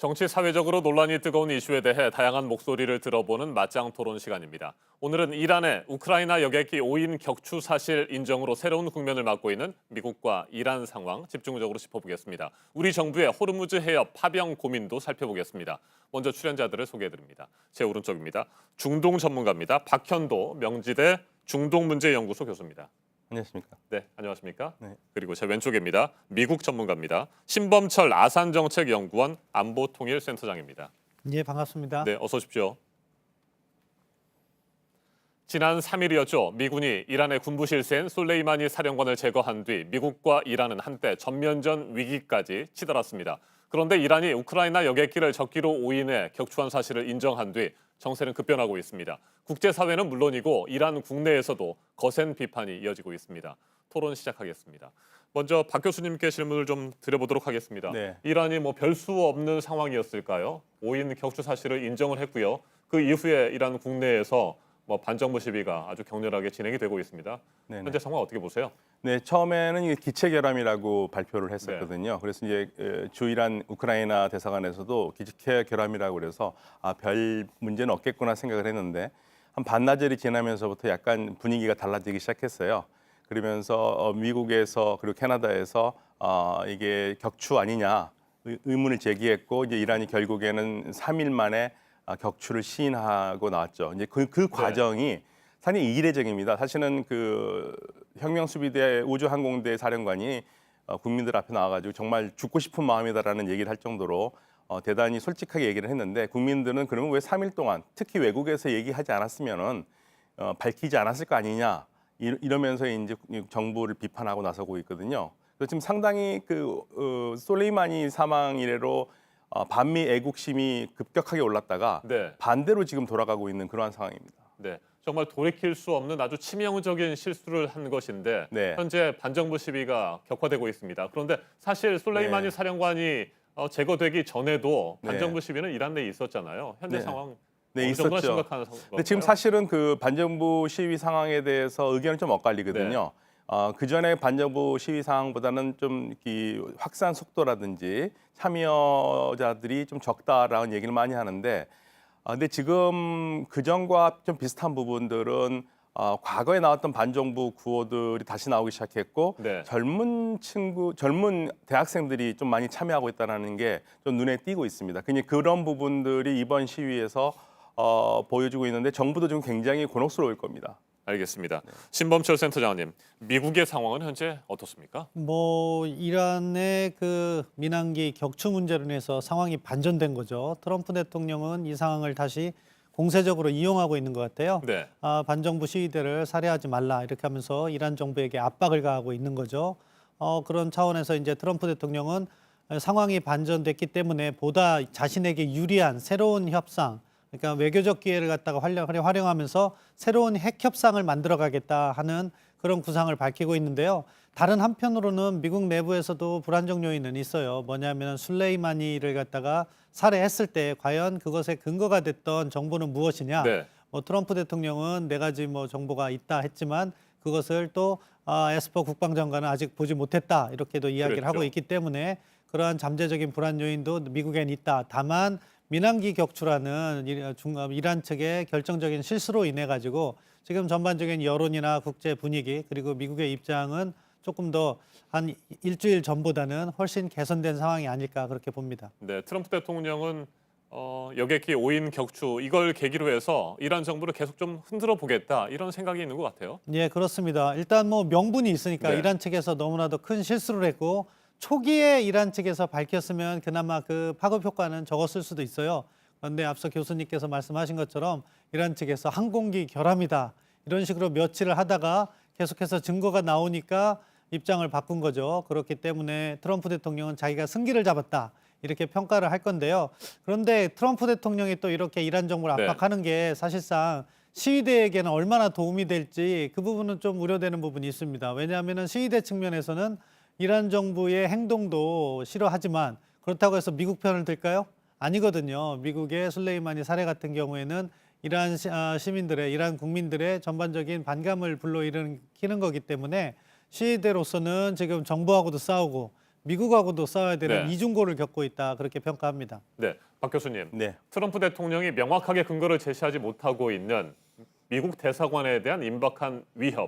정치 사회적으로 논란이 뜨거운 이슈에 대해 다양한 목소리를 들어보는 맞짱 토론 시간입니다. 오늘은 이란의 우크라이나 여객기 오인 격추 사실 인정으로 새로운 국면을 맞고 있는 미국과 이란 상황 집중적으로 짚어보겠습니다. 우리 정부의 호르무즈 해협 파병 고민도 살펴보겠습니다. 먼저 출연자들을 소개해드립니다. 제 오른쪽입니다. 중동 전문가입니다. 박현도 명지대 중동문제연구소 교수입니다. 안녕하십니까. 네, 안녕하십니까? 네. 그리고 제 왼쪽입니다. 미국 전문가입니다. 신범철 아산정책연구원 안보통일센터장입니다. 예, 반갑습니다. 네, 어서 오십시오. 지난 3일이었죠. 미군이 이란의 군부 실세인 솔레이마니 사령관을 제거한 뒤 미국과 이란은 한때 전면전 위기까지 치달았습니다. 그런데 이란이 우크라이나 여객기를 적기로 오인해 격추한 사실을 인정한 뒤 정세는 급변하고 있습니다. 국제사회는 물론이고 이란 국내에서도 거센 비판이 이어지고 있습니다. 토론 시작하겠습니다. 먼저 박 교수님께 질문을 좀 드려보도록 하겠습니다. 네. 이란이 별 수 없는 상황이었을까요? 오인 격추 사실을 인정을 했고요. 그 이후에 이란 국내에서 반정부 시위가 아주 격렬하게 진행이 되고 있습니다. 네네. 현재 상황 어떻게 보세요? 네, 처음에는 이게 기체 결함이라고 발표를 했었거든요. 그래서 이제 주이란 우크라이나 대사관에서도 기체 결함이라고 그래서 별 문제는 없겠구나 생각을 했는데 한 반나절이 지나면서부터 약간 분위기가 달라지기 시작했어요. 그러면서 미국에서 그리고 캐나다에서 이게 격추 아니냐 의문을 제기했고 이제 이란이 결국에는 3일 만에 격추를 시인하고 나왔죠. 이제 그 과정이 상당히 이례적입니다. 사실은 그 혁명수비대 우주항공대 사령관이 국민들 앞에 나와가지고 정말 죽고 싶은 마음이다라는 얘기를 할 정도로 대단히 솔직하게 얘기를 했는데 국민들은 그러면 왜 3일 동안 특히 외국에서 얘기하지 않았으면은 밝히지 않았을 거 아니냐 이러면서 이제 정부를 비판하고 나서고 있거든요. 그래서 지금 상당히 솔레이마니 사망 이래로 반미 애국심이 급격하게 올랐다가 네. 반대로 지금 돌아가고 있는 그러한 상황입니다. 네, 정말 돌이킬 수 없는 아주 치명적인 실수를 한 것인데 네. 현재 반정부 시위가 격화되고 있습니다. 그런데 사실 솔레이마니 네. 사령관이 제거되기 전에도 네. 반정부 시위는 이란 내에 있었잖아요. 현재 네. 상황 네, 어느 정도나 있었죠. 심각한 상황인가요? 근데 지금 사실은 그 반정부 시위 상황에 대해서 의견이 좀 엇갈리거든요. 그 전에 반정부 시위 상황보다는 좀 이 확산 속도라든지 참여자들이 좀 적다라는 얘기를 많이 하는데, 근데 지금 그 전과 좀 비슷한 부분들은 과거에 나왔던 반정부 구호들이 다시 나오기 시작했고, 네. 젊은 대학생들이 좀 많이 참여하고 있다는 게 좀 눈에 띄고 있습니다. 그런 부분들이 이번 시위에서 보여주고 있는데 정부도 좀 굉장히 곤혹스러울 겁니다. 알겠습니다. 신범철 센터장님, 미국의 상황은 현재 어떻습니까? 이란의 그 민항기 격추 문제로 인해서 상황이 반전된 거죠. 트럼프 대통령은 이 상황을 다시 공세적으로 이용하고 있는 것 같아요. 네. 반정부 시위대를 살해하지 말라 이렇게 하면서 이란 정부에게 압박을 가하고 있는 거죠. 그런 차원에서 이제 트럼프 대통령은 상황이 반전됐기 때문에 보다 자신에게 유리한 새로운 협상, 그러니까 외교적 기회를 갖다가 활용하면서 새로운 핵 협상을 만들어가겠다 하는 그런 구상을 밝히고 있는데요. 다른 한편으로는 미국 내부에서도 불안정 요인은 있어요. 뭐냐면 술레이마니를 갖다가 살해했을 때 과연 그것의 근거가 됐던 정보는 무엇이냐. 네. 트럼프 대통령은 네 가지 정보가 있다 했지만 그것을 또 에스퍼 국방장관은 아직 보지 못했다 이렇게도 이야기를 그랬죠. 하고 있기 때문에 그러한 잠재적인 불안 요인도 미국엔 있다. 다만 민항기 격추라는 이란 측의 결정적인 실수로 인해 가지고 지금 전반적인 여론이나 국제 분위기 그리고 미국의 입장은 조금 더 한 일주일 전보다는 훨씬 개선된 상황이 아닐까 그렇게 봅니다. 네, 트럼프 대통령은 여객기 오인 격추 이걸 계기로 해서 이란 정부를 계속 좀 흔들어 보겠다 이런 생각이 있는 것 같아요. 예, 그렇습니다. 일단 명분이 있으니까 네. 이란 측에서 너무나도 큰 실수를 했고 초기에 이란 측에서 밝혔으면 그나마 그 파급 효과는 적었을 수도 있어요. 그런데 앞서 교수님께서 말씀하신 것처럼 이란 측에서 항공기 결함이다 이런 식으로 며칠을 하다가 계속해서 증거가 나오니까 입장을 바꾼 거죠. 그렇기 때문에 트럼프 대통령은 자기가 승기를 잡았다 이렇게 평가를 할 건데요. 그런데 트럼프 대통령이 또 이렇게 이란 정부를 네. 압박하는 게 사실상 시위대에게는 얼마나 도움이 될지 그 부분은 좀 우려되는 부분이 있습니다. 왜냐하면 시위대 측면에서는 이란 정부의 행동도 싫어하지만 그렇다고 해서 미국 편을 들까요? 아니거든요. 미국의 술레이마니 살해 같은 경우에는 이란 시민들의, 이란 국민들의 전반적인 반감을 불러일으키는 거기 때문에 시위대로서는 지금 정부하고도 싸우고 미국하고도 싸워야 되는 네. 이중고를 겪고 있다 그렇게 평가합니다. 네, 박 교수님. 네. 트럼프 대통령이 명확하게 근거를 제시하지 못하고 있는 미국 대사관에 대한 임박한 위험,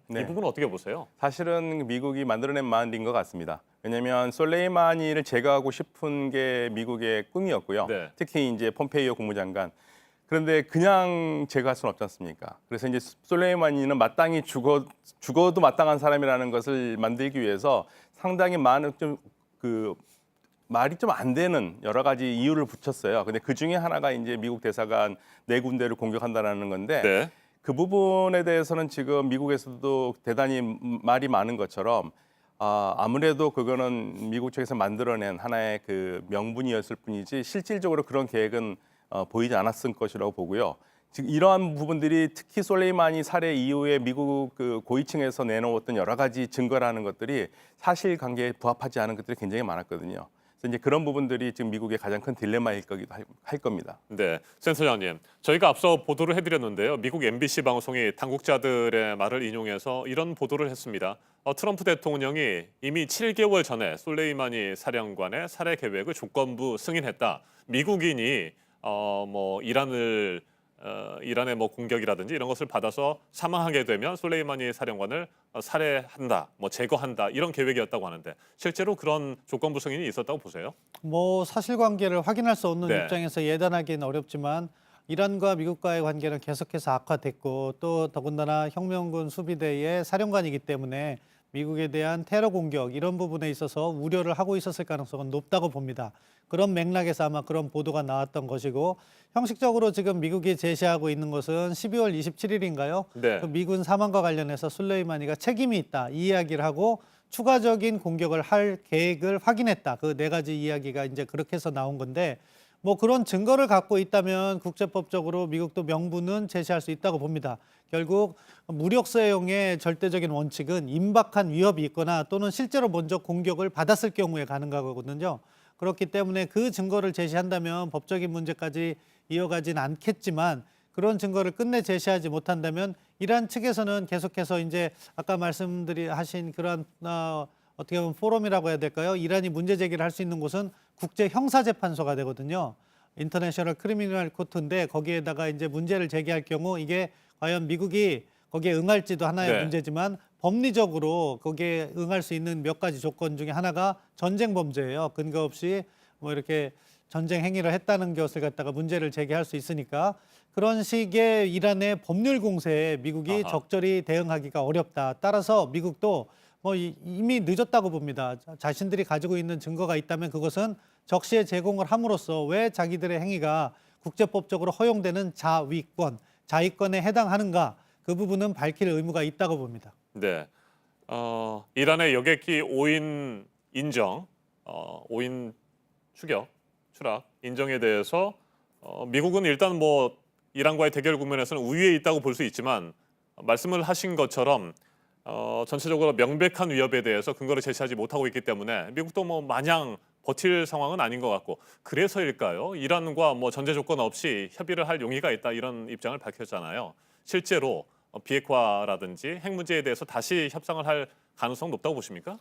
네. 이 부분은 어떻게 보세요? 사실은 미국이 만들어낸 말인 것 같습니다. 왜냐하면 솔레이마니를 제거하고 싶은 게 미국의 꿈이었고요. 네. 특히 이제 폼페이오 국무장관. 그런데 그냥 제거할 수는 없지 않습니까? 그래서 이제 솔레이마니는 마땅히 죽어도 마땅한 사람이라는 것을 만들기 위해서 상당히 많은 말이 좀 안 되는 여러 가지 이유를 붙였어요. 근데 그 중에 하나가 이제 미국 대사관 네 군데를 공격한다라는 건데 네. 그 부분에 대해서는 지금 미국에서도 대단히 말이 많은 것처럼 아무래도 그거는 미국 측에서 만들어낸 하나의 그 명분이었을 뿐이지 실질적으로 그런 계획은 보이지 않았을 것이라고 보고요. 지금 이러한 부분들이 특히 솔레이마니 살해 이후에 미국 그 고위층에서 내놓았던 여러 가지 증거라는 것들이 사실관계에 부합하지 않은 것들이 굉장히 많았거든요. 그래서 이제 그런 부분들이 지금 미국의 가장 큰 딜레마일 거기도 할 겁니다. 네, 센터장님, 저희가 앞서 보도를 해드렸는데요. 미국 MBC 방송이 당국자들의 말을 인용해서 이런 보도를 했습니다. 트럼프 대통령이 이미 7개월 전에 솔레이마니 사령관의 살해 계획을 조건부 승인했다. 미국인이 이란의 공격이라든지 이런 것을 받아서 사망하게 되면 솔레이마니 사령관을 살해한다, 제거한다 이런 계획이었다고 하는데 실제로 그런 조건부 승인이 있었다고 보세요? 사실관계를 확인할 수 없는 네. 입장에서 예단하기는 어렵지만 이란과 미국과의 관계는 계속해서 악화됐고 또 더군다나 혁명군 수비대의 사령관이기 때문에 미국에 대한 테러 공격 이런 부분에 있어서 우려를 하고 있었을 가능성은 높다고 봅니다. 그런 맥락에서 아마 그런 보도가 나왔던 것이고 형식적으로 지금 미국이 제시하고 있는 것은 12월 27일인가요? 네. 그 미군 사망과 관련해서 술레이마니가 책임이 있다 이 이야기를 하고 추가적인 공격을 할 계획을 확인했다. 그 네 가지 이야기가 이제 그렇게 해서 나온 건데 그런 증거를 갖고 있다면 국제법적으로 미국도 명분은 제시할 수 있다고 봅니다. 결국 무력 사용의 절대적인 원칙은 임박한 위협이 있거나 또는 실제로 먼저 공격을 받았을 경우에 가능하거든요. 그렇기 때문에 그 증거를 제시한다면 법적인 문제까지 이어가진 않겠지만 그런 증거를 끝내 제시하지 못한다면 이란 측에서는 계속해서 이제 아까 하신 그런 어떻게 보면 포럼이라고 해야 될까요? 이란이 문제 제기를 할 수 있는 곳은 국제 형사재판소가 되거든요. 인터내셔널 크리미널 코트인데 거기에다가 이제 문제를 제기할 경우 이게 과연 미국이 거기에 응할지도 하나의 네. 문제지만 법리적으로 거기에 응할 수 있는 몇 가지 조건 중에 하나가 전쟁 범죄예요. 근거 없이 이렇게 전쟁 행위를 했다는 것을 갖다가 문제를 제기할 수 있으니까 그런 식의 이란의 법률 공세에 미국이 아하. 적절히 대응하기가 어렵다. 따라서 미국도 이미 늦었다고 봅니다. 자신들이 가지고 있는 증거가 있다면 그것은 적시에 제공을 함으로써 왜 자기들의 행위가 국제법적으로 허용되는 자위권에 해당하는가 그 부분은 밝힐 의무가 있다고 봅니다. 네. 이란의 여객기 5인 인정, 5인 추락 인정에 대해서 미국은 일단 이란과의 대결 국면에서는 우위에 있다고 볼 수 있지만 말씀을 하신 것처럼 전체적으로 명백한 위협에 대해서 근거를 제시하지 못하고 있기 때문에 미국도 마냥 버틸 상황은 아닌 것 같고 그래서일까요? 이란과 전제 조건 없이 협의를 할 용의가 있다 이런 입장을 밝혔잖아요. 실제로 비핵화라든지 핵 문제에 대해서 다시 협상을 할 가능성 높다고 보십니까?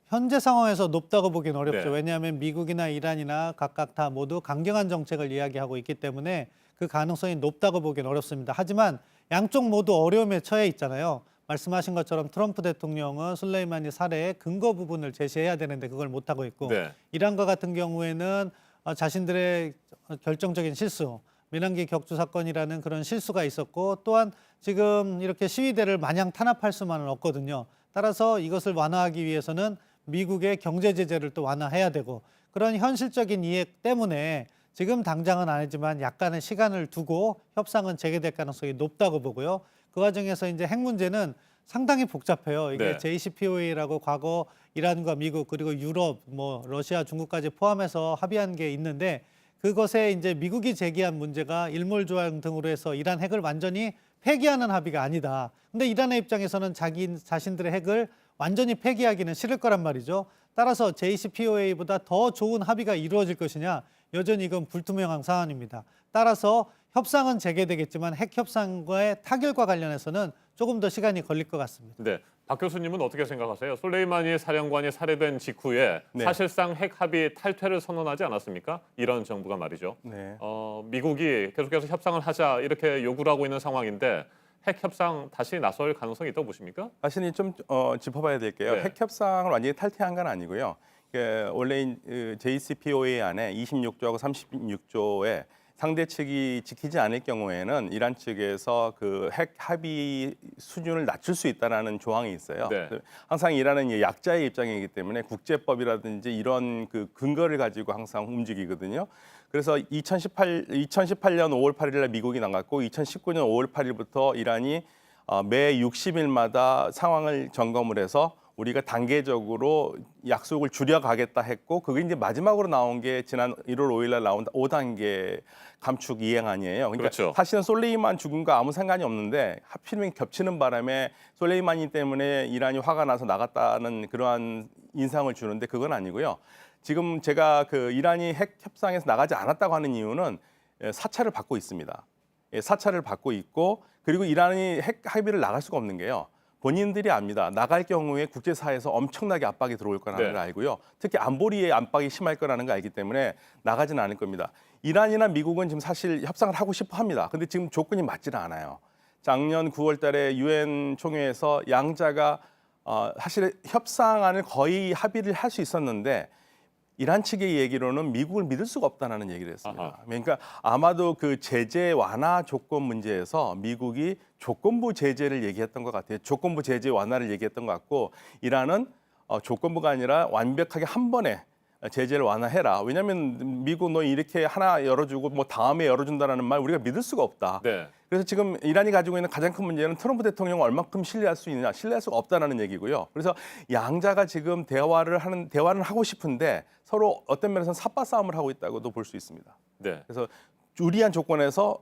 현재 상황에서 높다고 보기는 어렵죠. 네. 왜냐하면 미국이나 이란이나 각각 다 모두 강경한 정책을 이야기하고 있기 때문에 그 가능성이 높다고 보기는 어렵습니다. 하지만 양쪽 모두 어려움에 처해 있잖아요. 말씀하신 것처럼 트럼프 대통령은 술레이마니 살해의 근거 부분을 제시해야 되는데 그걸 못하고 있고 네. 이란과 같은 경우에는 자신들의 결정적인 실수, 민항기 격추 사건이라는 그런 실수가 있었고 또한 지금 이렇게 시위대를 마냥 탄압할 수만은 없거든요. 따라서 이것을 완화하기 위해서는 미국의 경제 제재를 또 완화해야 되고 그런 현실적인 이해 때문에 지금 당장은 아니지만 약간의 시간을 두고 협상은 재개될 가능성이 높다고 보고요. 그 과정에서 이제 핵 문제는 상당히 복잡해요. 이게 네. JCPOA라고 과거 이란과 미국 그리고 유럽, 러시아, 중국까지 포함해서 합의한 게 있는데 그것에 이제 미국이 제기한 문제가 일몰 조항 등으로 해서 이란 핵을 완전히 폐기하는 합의가 아니다. 근데 이란의 입장에서는 자신들의 핵을 완전히 폐기하기는 싫을 거란 말이죠. 따라서 JCPOA보다 더 좋은 합의가 이루어질 것이냐 여전히 이건 불투명한 사안입니다. 따라서 협상은 재개되겠지만 핵 협상과의 타결과 관련해서는 조금 더 시간이 걸릴 것 같습니다. 네. 박 교수님은 어떻게 생각하세요? 솔레이마니 사령관이 살해된 직후에 네. 사실상 핵 합의 탈퇴를 선언하지 않았습니까? 이란 정부가 말이죠. 네. 미국이 계속해서 협상을 하자 이렇게 요구를 하고 있는 상황인데 핵 협상 다시 나설 가능성이 있다고 보십니까? 사실은 좀 짚어봐야 될 게요. 네. 핵 협상을 완전히 탈퇴한 건 아니고요. 원래 JCPOA 안에 26조하고 36조에 상대 측이 지키지 않을 경우에는 이란 측에서 그 핵 합의 수준을 낮출 수 있다라는 조항이 있어요. 네. 항상 이란은 이제 약자의 입장이기 때문에 국제법이라든지 이런 그 근거를 가지고 항상 움직이거든요. 그래서 2018년 5월 8일 날 미국이 나갔고 2019년 5월 8일부터 이란이 매 60일마다 상황을 점검을 해서 우리가 단계적으로 약속을 줄여가겠다 했고 그게 이제 마지막으로 나온 게 지난 1월 5일 날 나온 5단계 감축 이행안이에요. 그러니까 그렇죠. 사실은 솔레이만 죽음과 아무 상관이 없는데 하필이면 겹치는 바람에 솔레이마니 때문에 이란이 화가 나서 나갔다는 그러한 인상을 주는데 그건 아니고요. 지금 제가 그 이란이 핵 협상에서 나가지 않았다고 하는 이유는 사찰을 받고 있습니다. 사찰을 받고 있고 그리고 이란이 핵 합의를 나갈 수가 없는 게요. 본인들이 압니다. 나갈 경우에 국제사회에서 엄청나게 압박이 들어올 거라는 네. 걸 알고요. 특히 안보리의 압박이 심할 거라는 걸 알기 때문에 나가지는 않을 겁니다. 이란이나 미국은 지금 사실 협상을 하고 싶어 합니다. 근데 지금 조건이 맞지는 않아요. 작년 9월 달에 유엔 총회에서 양자가 사실 협상안을 거의 합의를 할 수 있었는데 이란 측의 얘기로는 미국을 믿을 수가 없다는 얘기를 했습니다. 아하. 그러니까 아마도 그 제재 완화 조건 문제에서 미국이 조건부 제재를 얘기했던 것 같아요. 조건부 제재 완화를 얘기했던 것 같고 이란은 조건부가 아니라 완벽하게 한 번에 제재를 완화해라. 왜냐하면 미국 너 이렇게 하나 열어주고 뭐 다음에 열어준다라는 말 우리가 믿을 수가 없다. 네. 그래서 지금 이란이 가지고 있는 가장 큰 문제는 트럼프 대통령을 얼마큼 신뢰할 수 있느냐, 신뢰할 수가 없다는 얘기고요. 그래서 양자가 지금 대화를 하고 싶은데 서로 어떤 면에서는 삽바 싸움을 하고 있다고도 볼 수 있습니다. 네. 그래서 유리한 조건에서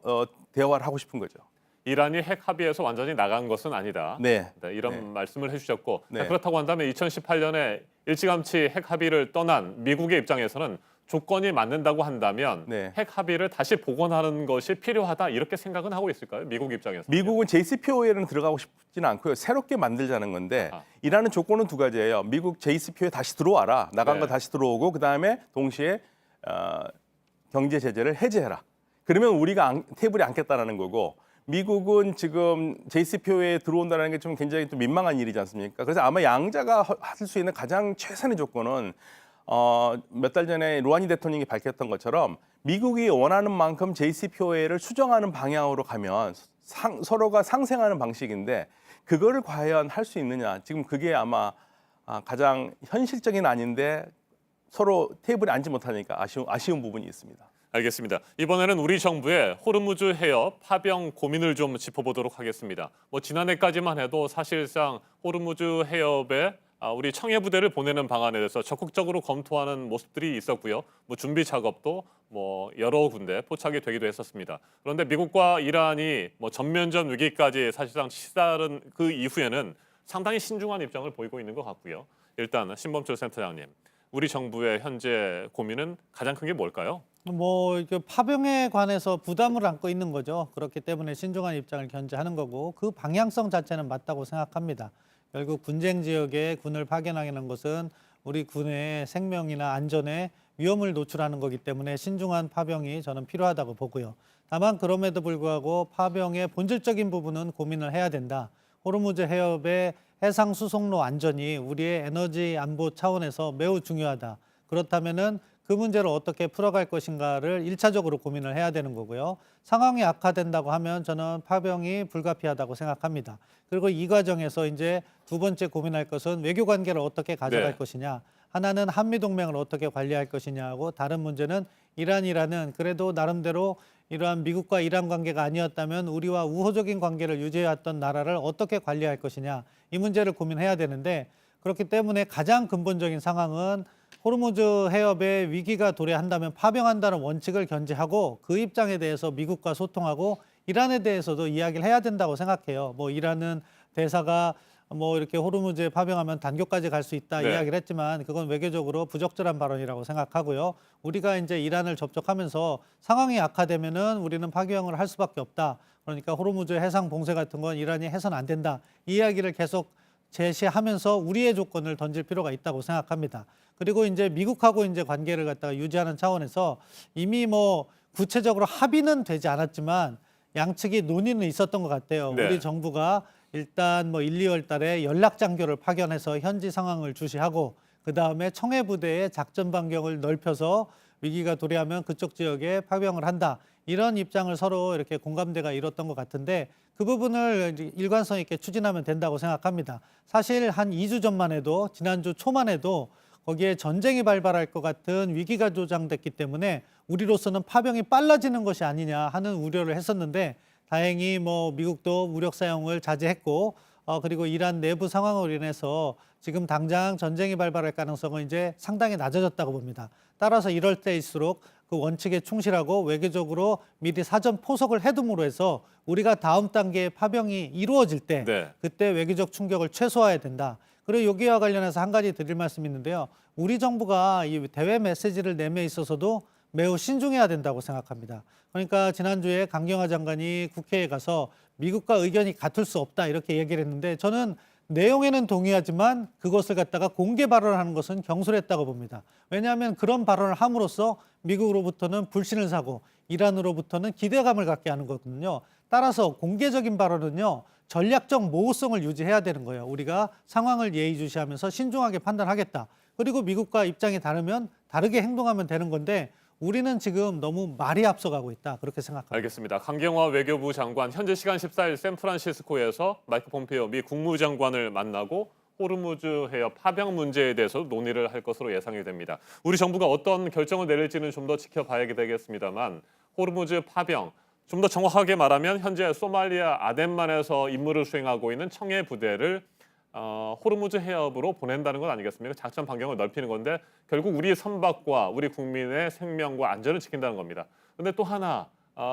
대화를 하고 싶은 거죠. 이란이 핵 합의에서 완전히 나간 것은 아니다. 네. 이런 네. 말씀을 해주셨고 네. 그렇다고 한다면 2018년에 일찌감치 핵 합의를 떠난 미국의 입장에서는 조건이 맞는다고 한다면 네. 핵 합의를 다시 복원하는 것이 필요하다 이렇게 생각은 하고 있을까요? 미국 입장에서. 미국은 JCPOA에는 들어가고 싶지는 않고요. 새롭게 만들자는 건데 아하. 이란은 조건은 두 가지예요. 미국 JCPOA에 다시 들어와라. 나간 네. 거 다시 들어오고 그다음에 동시에 경제 제재를 해제해라. 그러면 우리가 테이블에 앉겠다라는 거고 미국은 지금 JCPOA에 들어온다는 게 좀 굉장히 좀 민망한 일이지 않습니까? 그래서 아마 양자가 할 수 있는 가장 최선의 조건은 몇 달 전에 루하니 대통령이 밝혔던 것처럼 미국이 원하는 만큼 JCPOA를 수정하는 방향으로 가면 서로가 상생하는 방식인데 그거를 과연 할 수 있느냐? 지금 그게 아마 가장 현실적인 아닌데 서로 테이블에 앉지 못하니까 아쉬운 부분이 있습니다. 알겠습니다. 이번에는 우리 정부의 호르무즈 해협 파병 고민을 좀 짚어보도록 하겠습니다. 지난해까지만 해도 사실상 호르무즈 해협에 우리 청해 부대를 보내는 방안에 대해서 적극적으로 검토하는 모습들이 있었고요. 준비 작업도 여러 군데 포착이 되기도 했었습니다. 그런데 미국과 이란이 전면전 위기까지 사실상 치달은 그 이후에는 상당히 신중한 입장을 보이고 있는 것 같고요. 일단 신범철 센터장님, 우리 정부의 현재 고민은 가장 큰 게 뭘까요? 이게 파병에 관해서 부담을 안고 있는 거죠. 그렇기 때문에 신중한 입장을 견지하는 거고 그 방향성 자체는 맞다고 생각합니다. 결국 분쟁 지역에 군을 파견하는 것은 우리 군의 생명이나 안전에 위험을 노출하는 거기 때문에 신중한 파병이 저는 필요하다고 보고요. 다만 그럼에도 불구하고 파병의 본질적인 부분은 고민을 해야 된다. 호르무즈 해협의 해상 수송로 안전이 우리의 에너지 안보 차원에서 매우 중요하다. 그렇다면은 그 문제를 어떻게 풀어갈 것인가를 1차적으로 고민을 해야 되는 거고요. 상황이 악화된다고 하면 저는 파병이 불가피하다고 생각합니다. 그리고 이 과정에서 이제 두 번째 고민할 것은 외교 관계를 어떻게 가져갈 네. 것이냐. 하나는 한미 동맹을 어떻게 관리할 것이냐고 다른 문제는 이란이라는 그래도 나름대로 이러한 미국과 이란 관계가 아니었다면 우리와 우호적인 관계를 유지해왔던 나라를 어떻게 관리할 것이냐. 이 문제를 고민해야 되는데 그렇기 때문에 가장 근본적인 상황은 호르무즈 해협에 위기가 도래한다면 파병한다는 원칙을 견지하고 그 입장에 대해서 미국과 소통하고 이란에 대해서도 이야기를 해야 된다고 생각해요. 이란은 대사가 뭐 이렇게 호르무즈에 파병하면 단교까지 갈 수 있다 네. 이야기를 했지만 그건 외교적으로 부적절한 발언이라고 생각하고요. 우리가 이제 이란을 접촉하면서 상황이 악화되면은 우리는 파병을 할 수밖에 없다. 그러니까 호르무즈 해상 봉쇄 같은 건 이란이 해서는 안 된다. 이 이야기를 계속 제시하면서 우리의 조건을 던질 필요가 있다고 생각합니다. 그리고 이제 미국하고 이제 관계를 갖다가 유지하는 차원에서 이미 뭐 구체적으로 합의는 되지 않았지만 양측이 논의는 있었던 것 같아요. 네. 우리 정부가 일단 뭐 1, 2월 달에 연락 장교를 파견해서 현지 상황을 주시하고 그다음에 청해 부대의 작전 반경을 넓혀서 위기가 도래하면 그쪽 지역에 파병을 한다. 이런 입장을 서로 이렇게 공감대가 이뤘던 것 같은데 그 부분을 이제 일관성 있게 추진하면 된다고 생각합니다. 사실 한 2주 전만 해도 지난주 초만 해도 거기에 전쟁이 발발할 것 같은 위기가 조장됐기 때문에 우리로서는 파병이 빨라지는 것이 아니냐 하는 우려를 했었는데 다행히 뭐 미국도 무력 사용을 자제했고 그리고 이란 내부 상황으로 인해서 지금 당장 전쟁이 발발할 가능성은 이제 상당히 낮아졌다고 봅니다. 따라서 이럴 때일수록 그 원칙에 충실하고 외교적으로 미리 사전 포석을 해둠으로 해서 우리가 다음 단계의 파병이 이루어질 때 네. 그때 외교적 충격을 최소화해야 된다. 그리고 여기와 관련해서 한 가지 드릴 말씀이 있는데요. 우리 정부가 이 대외 메시지를 내미에 있어서도 매우 신중해야 된다고 생각합니다. 그러니까 지난주에 강경화 장관이 국회에 가서 미국과 의견이 같을 수 없다 이렇게 얘기를 했는데 저는 내용에는 동의하지만 그것을 갖다가 공개 발언하는 것은 경솔했다고 봅니다. 왜냐하면 그런 발언을 함으로써 미국으로부터는 불신을 사고 이란으로부터는 기대감을 갖게 하는 거거든요. 따라서 공개적인 발언은요. 전략적 모호성을 유지해야 되는 거예요. 우리가 상황을 예의주시하면서 신중하게 판단하겠다. 그리고 미국과 입장이 다르면 다르게 행동하면 되는 건데 우리는 지금 너무 말이 앞서가고 있다. 그렇게 생각합니다. 알겠습니다. 강경화 외교부 장관 현재 시간 14일 샌프란시스코에서 마이크 폼페이오 미 국무장관을 만나고 호르무즈 해협 파병 문제에 대해서 논의를 할 것으로 예상이 됩니다. 우리 정부가 어떤 결정을 내릴지는 좀 더 지켜봐야 되겠습니다만 호르무즈 파병 좀 더 정확하게 말하면 현재 소말리아 아덴만에서 임무를 수행하고 있는 청해 부대를 호르무즈 해협으로 보낸다는 건 아니겠습니까? 작전 반경을 넓히는 건데 결국 우리 선박과 우리 국민의 생명과 안전을 지킨다는 겁니다. 그런데 또 하나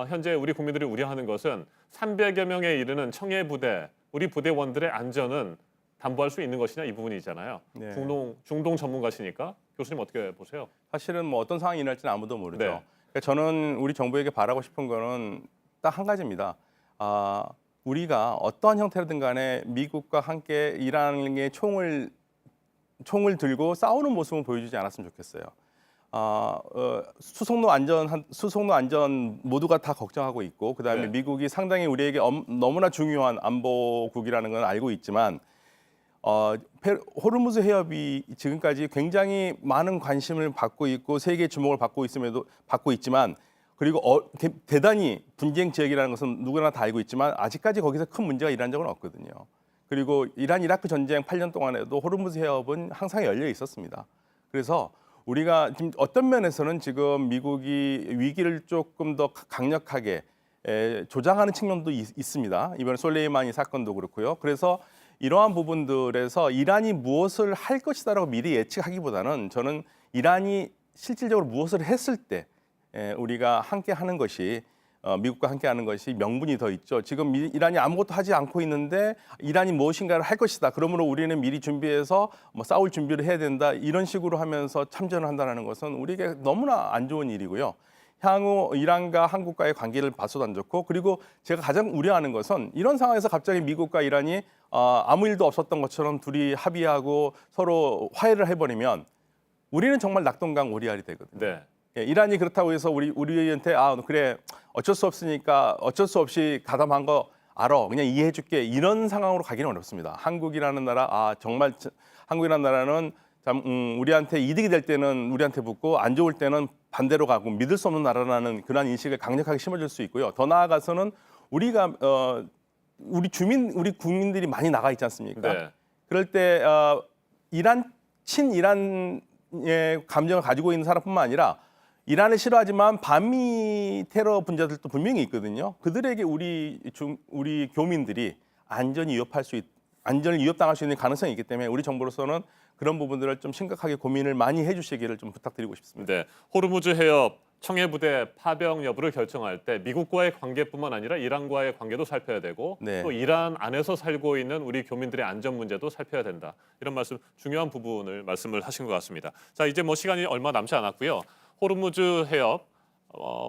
현재 우리 국민들이 우려하는 것은 300여 명에 이르는 청해 부대, 우리 부대원들의 안전은 담보할 수 있는 것이냐 이 부분이잖아요. 네. 중동 전문가시니까 교수님 어떻게 보세요? 사실은 뭐 어떤 상황이 일어날지는 아무도 모르죠. 네. 그러니까 저는 우리 정부에게 바라고 싶은 거는 딱 한 가지입니다. 우리가 어떠한 형태로든 간에 미국과 함께 이란의 총을 들고 싸우는 모습을 보여주지 않았으면 좋겠어요. 수송로 안전 모두가 다 걱정하고 있고 그다음에 네. 미국이 상당히 우리에게 너무나 중요한 안보국이라는 건 알고 있지만 호르무즈 해협이 지금까지 굉장히 많은 관심을 받고 있고 세계의 주목을 받고 있지만 그리고 대단히 분쟁 지역이라는 것은 누구나 다 알고 있지만 아직까지 거기서 큰 문제가 일어난 적은 없거든요. 그리고 이란 이라크 전쟁 8년 동안에도 호르무즈 해협은 항상 열려 있었습니다. 그래서 우리가 지금 어떤 면에서는 지금 미국이 위기를 조금 더 강력하게 조장하는 측면도 있습니다. 이번에 솔레이마니 사건도 그렇고요. 그래서 이러한 부분들에서 이란이 무엇을 할 것이다라고 미리 예측하기보다는 저는 이란이 실질적으로 무엇을 했을 때 우리가 함께 하는 것이 미국과 함께 하는 것이 명분이 더 있죠. 지금 이란이 아무것도 하지 않고 있는데 이란이 무엇인가를 할 것이다. 그러므로 우리는 미리 준비해서 뭐 싸울 준비를 해야 된다. 이런 식으로 하면서 참전을 한다는 것은 우리에게 너무나 안 좋은 일이고요. 향후 이란과 한국과의 관계를 봐서도 안 좋고 그리고 제가 가장 우려하는 것은 이런 상황에서 갑자기 미국과 이란이 아무 일도 없었던 것처럼 둘이 합의하고 서로 화해를 해버리면 우리는 정말 낙동강 오리알이 되거든요. 네. 이란이 그렇다고 해서 우리한테 그래 어쩔 수 없으니까 어쩔 수 없이 가담한 거 알아 그냥 이해해줄게 이런 상황으로 가기는 어렵습니다. 한국이라는 나라 정말 한국이라는 나라는 참 우리한테 이득이 될 때는 우리한테 붙고 안 좋을 때는 반대로 가고 믿을 수 없는 나라라는 그런 인식을 강력하게 심어줄 수 있고요. 더 나아가서는 우리가 우리 국민들이 많이 나가 있지 않습니까? 네. 그럴 때 친이란의 감정을 가지고 있는 사람뿐만 아니라 이란을 싫어하지만 반미 테러 분자들도 분명히 있거든요. 그들에게 우리 교민들이 안전을 위협당할 수 있는 가능성이 있기 때문에 우리 정부로서는 그런 부분들을 좀 심각하게 고민을 많이 해주시기를 좀 부탁드리고 싶습니다. 네. 호르무즈 해협 청해부대 파병 여부를 결정할 때 미국과의 관계뿐만 아니라 이란과의 관계도 살펴야 되고 네. 또 이란 안에서 살고 있는 우리 교민들의 안전 문제도 살펴야 된다. 이런 말씀 중요한 부분을 말씀을 하신 것 같습니다. 자, 이제 뭐 시간이 얼마 남지 않았고요. 호르무즈 해협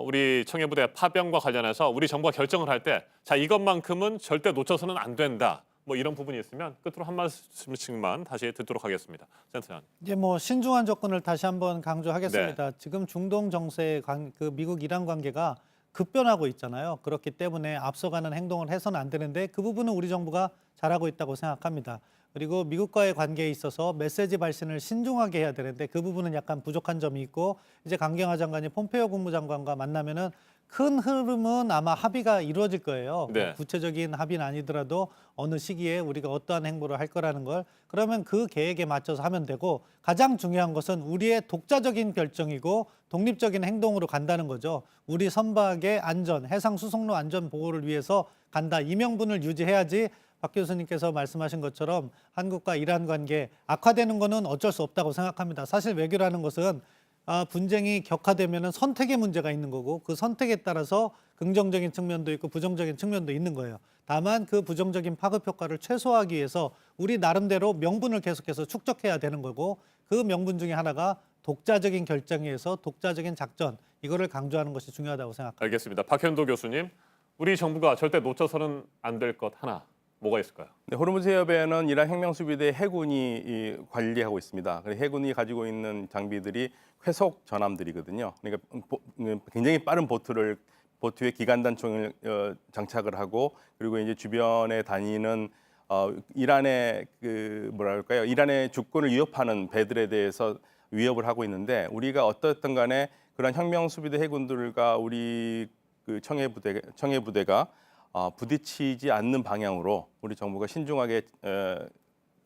우리 청해부대 파병과 관련해서 우리 정부가 결정을 할 때 자, 이것만큼은 절대 놓쳐서는 안 된다. 뭐 이런 부분이 있으면 끝으로 한 말씀씩만 다시 듣도록 하겠습니다. 센터장. 이제 뭐 신중한 접근을 다시 한번 강조하겠습니다. 지금 중동 정세의 그 미국 이란 관계가 급변하고 있잖아요. 그렇기 때문에 앞서가는 행동을 해서는 안 되는데 그 부분은 우리 정부가 잘하고 있다고 생각합니다. 그리고 미국과의 관계에 있어서 메시지 발신을 신중하게 해야 되는데 그 부분은 약간 부족한 점이 있고 이제 강경화 장관이 폼페이오 국무장관과 만나면은 큰 흐름은 아마 합의가 이루어질 거예요. 네. 뭐 구체적인 합의는 아니더라도 어느 시기에 우리가 어떠한 행보를 할 거라는 걸 그러면 그 계획에 맞춰서 하면 되고 가장 중요한 것은 우리의 독자적인 결정이고 독립적인 행동으로 간다는 거죠. 우리 선박의 안전, 해상 수송로 안전 보호를 위해서 간다. 이 명분을 유지해야지 박 교수님께서 말씀하신 것처럼 한국과 이란 관계 악화되는 거는 어쩔 수 없다고 생각합니다. 사실 외교라는 것은 분쟁이 격화되면 선택의 문제가 있는 거고 그 선택에 따라서 긍정적인 측면도 있고 부정적인 측면도 있는 거예요. 다만 그 부정적인 파급 효과를 최소화하기 위해서 우리 나름대로 명분을 계속해서 축적해야 되는 거고 그 명분 중에 하나가 독자적인 결정에 의해서 독자적인 작전 이거를 강조하는 것이 중요하다고 생각합니다. 알겠습니다. 박현도 교수님, 우리 정부가 절대 놓쳐서는 안 될 것 하나 뭐가 있을까요? 네, 호르무즈 해협에는 이란 혁명수비대 해군이 관리하고 있습니다. 해군이 가지고 있는 장비들이 회속 전함들이거든요. 그러니까 굉장히 빠른 보트에 기관단총을 장착을 하고 그리고 이제 주변에 다니는 이란의 이란의 주권을 위협하는 배들에 대해서 위협을 하고 있는데 우리가 어떻든 간에 그런 혁명수비대 해군들과 우리 그 청해부대가 부딪히지 않는 방향으로 우리 정부가 신중하게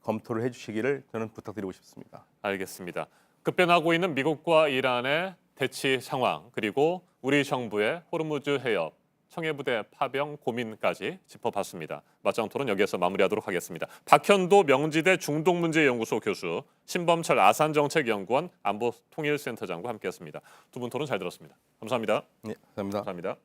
검토를 해주시기를 저는 부탁드리고 싶습니다. 알겠습니다. 급변하고 있는 미국과 이란의 대치 상황 그리고 우리 정부의 호르무즈 해협, 청해부대 파병 고민까지 짚어봤습니다. 맞짱 토론 여기에서 마무리하도록 하겠습니다. 박현도 명지대 중동문제연구소 교수, 신범철 아산정책연구원 안보통일센터장과 함께했습니다. 두 분 토론 잘 들었습니다. 감사합니다. 네, 감사합니다. 감사합니다.